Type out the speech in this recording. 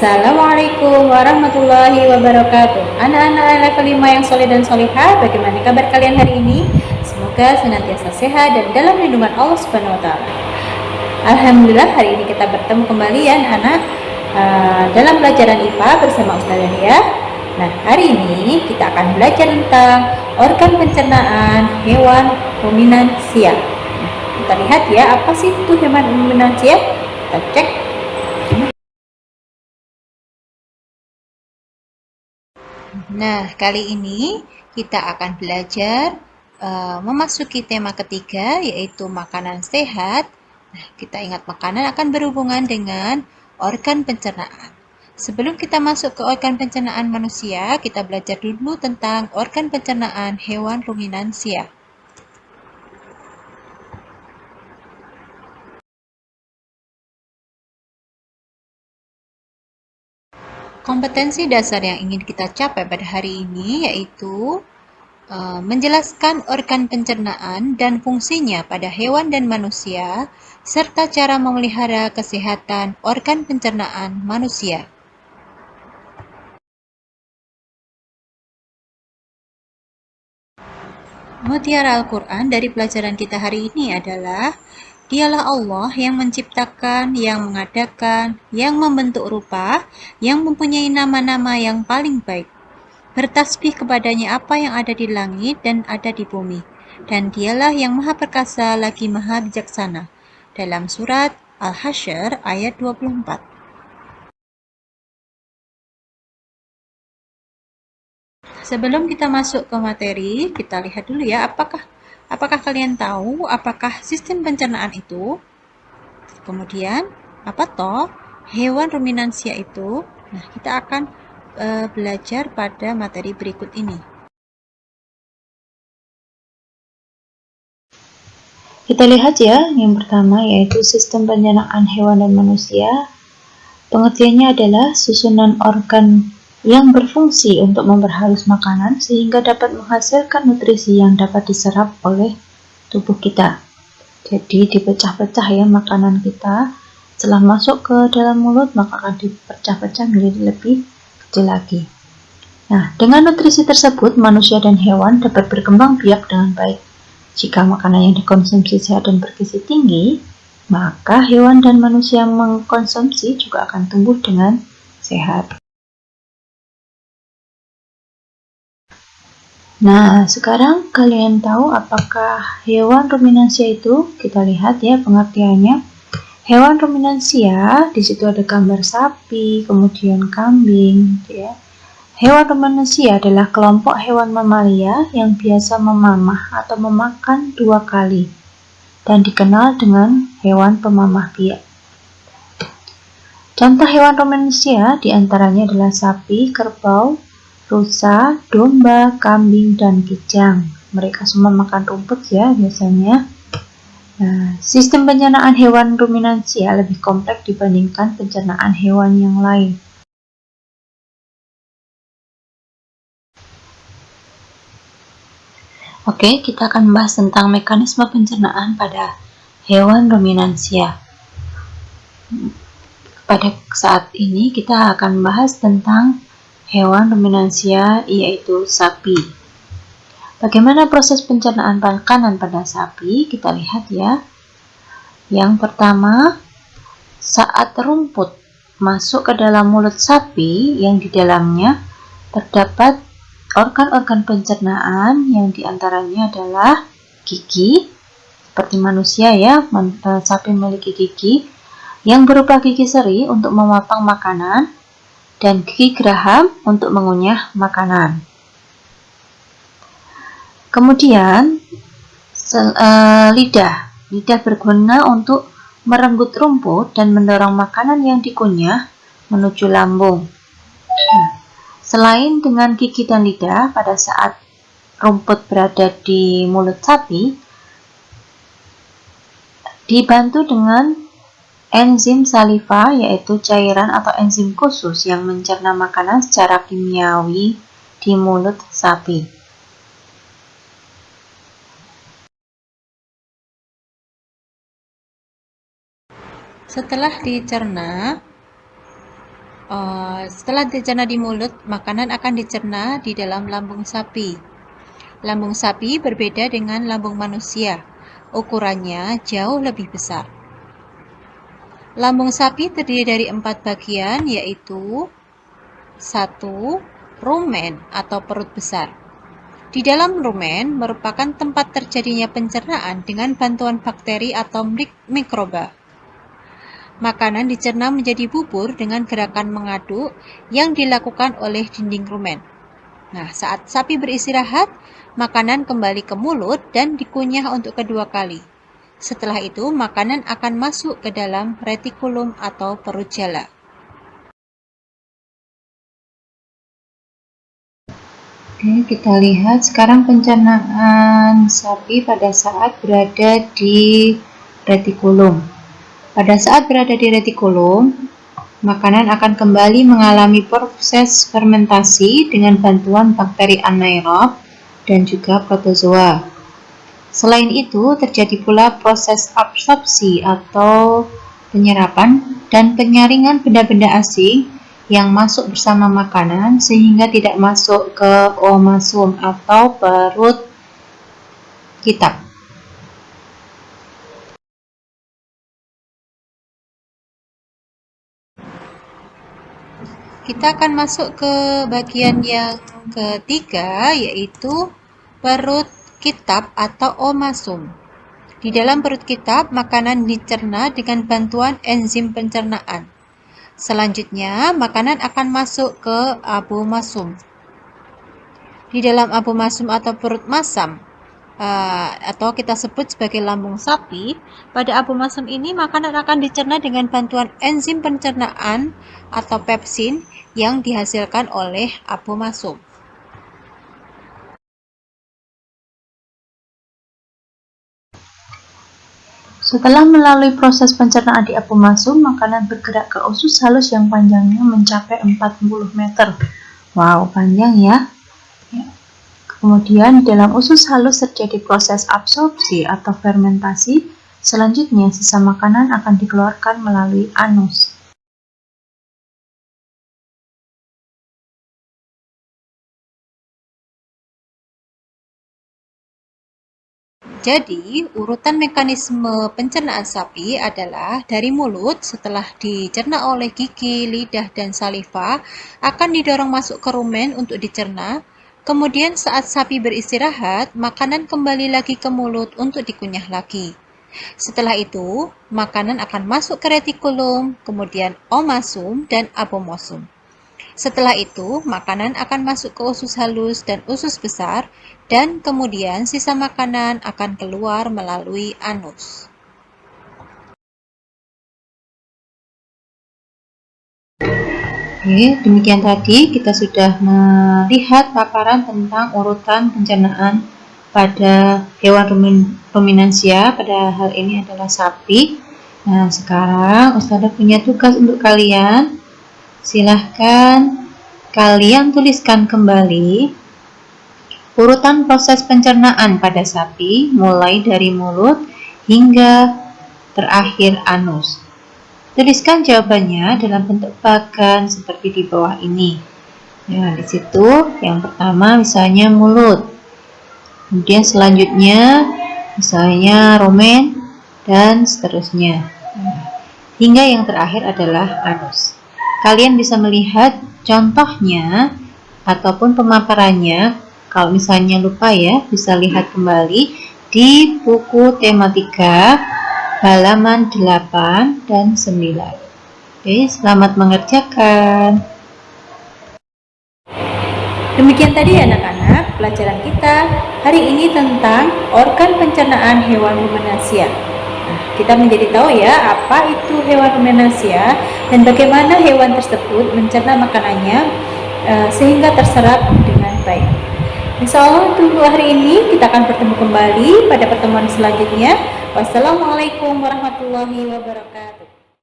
Assalamualaikum warahmatullahi wabarakatuh. Anak-anak kelima yang soleh dan solehah, bagaimana kabar kalian hari ini? Semoga senantiasa sehat dan dalam lindungan Allah Subhanahu wa Ta'ala. Alhamdulillah, hari ini kita bertemu kembali ya anak dalam pelajaran IPA bersama Ustazah Lia. Nah, hari ini kita akan belajar tentang organ pencernaan hewan ruminansia. Nah, kita lihat ya, apa sih itu hewan ruminansia? Kita cek. Nah, kali ini kita akan belajar memasuki tema ketiga, yaitu makanan sehat. Nah, kita ingat makanan akan berhubungan dengan organ pencernaan. Sebelum kita masuk ke organ pencernaan manusia, kita belajar dulu tentang organ pencernaan hewan ruminansia. Kompetensi dasar yang ingin kita capai pada hari ini yaitu menjelaskan organ pencernaan dan fungsinya pada hewan dan manusia, serta cara memelihara kesehatan organ pencernaan manusia. Mutiara Al-Quran dari pelajaran kita hari ini adalah, Dialah Allah yang menciptakan, yang mengadakan, yang membentuk rupa, yang mempunyai nama-nama yang paling baik. Bertasbih kepadanya apa yang ada di langit dan ada di bumi. Dan dialah yang maha perkasa lagi maha bijaksana. Dalam surat Al-Hasyr ayat 24. Sebelum kita masuk ke materi, kita lihat dulu ya, apakah kalian tahu apakah sistem pencernaan itu? Kemudian, apa toh hewan ruminansia itu? Nah, kita akan belajar pada materi berikut ini. Kita lihat ya, yang pertama yaitu sistem pencernaan hewan dan manusia. Pengertiannya adalah susunan organ yang berfungsi untuk memperhalus makanan sehingga dapat menghasilkan nutrisi yang dapat diserap oleh tubuh kita. Jadi dipecah-pecah ya makanan kita. Setelah masuk ke dalam mulut, maka akan dipecah-pecah menjadi lebih kecil lagi. Nah, dengan nutrisi tersebut, manusia dan hewan dapat berkembang biak dengan baik. Jika makanan yang dikonsumsi sehat dan bergizi tinggi, maka hewan dan manusia yang mengkonsumsi juga akan tumbuh dengan sehat. Nah, sekarang kalian tahu apakah hewan ruminansia itu? Kita lihat ya pengertiannya. Hewan ruminansia, di situ ada gambar sapi, kemudian kambing, ya. Hewan ruminansia adalah kelompok hewan mamalia yang biasa memamah atau memakan 2 kali dan dikenal dengan hewan pemamah biak. Contoh hewan ruminansia diantaranya adalah sapi, kerbau, rusa, domba, kambing, dan kijang. Mereka semua makan rumput ya biasanya. Nah, sistem pencernaan hewan ruminansia lebih kompleks dibandingkan pencernaan hewan yang lain. Oke, kita akan membahas tentang mekanisme pencernaan pada hewan ruminansia. Pada saat ini kita akan membahas tentang hewan ruminansia, yaitu sapi. Bagaimana proses pencernaan makanan pada sapi? Kita lihat ya. Yang pertama, saat rumput masuk ke dalam mulut sapi, yang di dalamnya terdapat organ-organ pencernaan yang diantaranya adalah gigi, seperti manusia ya, sapi memiliki gigi yang berupa gigi seri untuk memotong makanan dan gigi geraham untuk mengunyah makanan. Kemudian lidah berguna untuk merenggut rumput dan mendorong makanan yang dikunyah menuju lambung. Nah, selain dengan gigi dan lidah, pada saat rumput berada di mulut sapi, dibantu dengan enzim saliva, yaitu cairan atau enzim khusus yang mencerna makanan secara kimiawi di mulut sapi. Setelah dicerna, Setelah dicerna di mulut, makanan akan dicerna di dalam lambung sapi. Lambung sapi berbeda dengan lambung manusia. Ukurannya jauh lebih besar. Lambung sapi terdiri dari 4 bagian, yaitu 1. Rumen atau perut besar. Di dalam rumen merupakan tempat terjadinya pencernaan dengan bantuan bakteri atau mikroba. Makanan dicerna menjadi bubur dengan gerakan mengaduk yang dilakukan oleh dinding rumen. Nah, saat sapi beristirahat, makanan kembali ke mulut dan dikunyah untuk kedua kali. Setelah itu, makanan akan masuk ke dalam retikulum atau perut jala. Oke, kita lihat sekarang pencernaan sapi pada saat berada di retikulum. Pada saat berada di retikulum, makanan akan kembali mengalami proses fermentasi dengan bantuan bakteri anaerob dan juga protozoa. Selain itu, terjadi pula proses absorpsi atau penyerapan dan penyaringan benda-benda asing yang masuk bersama makanan sehingga tidak masuk ke omasum atau perut kitab. Kita akan masuk ke bagian yang ketiga, yaitu perut kitab atau omasum. Di dalam perut kitab, makanan dicerna dengan bantuan enzim pencernaan. Selanjutnya, makanan akan masuk ke abomasum. Di dalam abomasum atau perut masam, atau kita sebut sebagai lambung sapi, pada abomasum ini makanan akan dicerna dengan bantuan enzim pencernaan atau pepsin yang dihasilkan oleh abomasum. Setelah melalui proses pencernaan di abomasum, makanan bergerak ke usus halus yang panjangnya mencapai 40 meter. Wow, panjang ya. Kemudian di dalam usus halus terjadi proses absorpsi atau fermentasi. Selanjutnya sisa makanan akan dikeluarkan melalui anus. Jadi, urutan mekanisme pencernaan sapi adalah dari mulut, setelah dicerna oleh gigi, lidah, dan saliva, akan didorong masuk ke rumen untuk dicerna. Kemudian saat sapi beristirahat, makanan kembali lagi ke mulut untuk dikunyah lagi. Setelah itu, makanan akan masuk ke retikulum, kemudian omasum, dan abomasum. Setelah itu, makanan akan masuk ke usus halus dan usus besar, dan kemudian sisa makanan akan keluar melalui anus. Oke, demikian tadi kita sudah melihat paparan tentang urutan pencernaan pada hewan ruminansia, pada hal ini adalah sapi. Nah, sekarang Ustazah punya tugas untuk kalian. Silahkan kalian tuliskan kembali urutan proses pencernaan pada sapi mulai dari mulut hingga terakhir anus. Tuliskan jawabannya dalam bentuk bagan seperti di bawah ini. Nah, di situ yang pertama misalnya mulut. Kemudian selanjutnya misalnya rumen dan seterusnya. Hingga yang terakhir adalah anus. Kalian bisa melihat contohnya ataupun pemaparannya. Kalau misalnya lupa ya, bisa lihat kembali di buku tematika halaman 8 dan 9. Oke, selamat mengerjakan. Demikian tadi anak-anak pelajaran kita hari ini tentang organ pencernaan hewan ruminansia. Nah, kita menjadi tahu ya apa itu hewan ruminansia dan bagaimana hewan tersebut mencerna makanannya sehingga terserap dengan baik. Insya Allah untuk hari ini kita akan bertemu kembali pada pertemuan selanjutnya. Wassalamualaikum warahmatullahi wabarakatuh.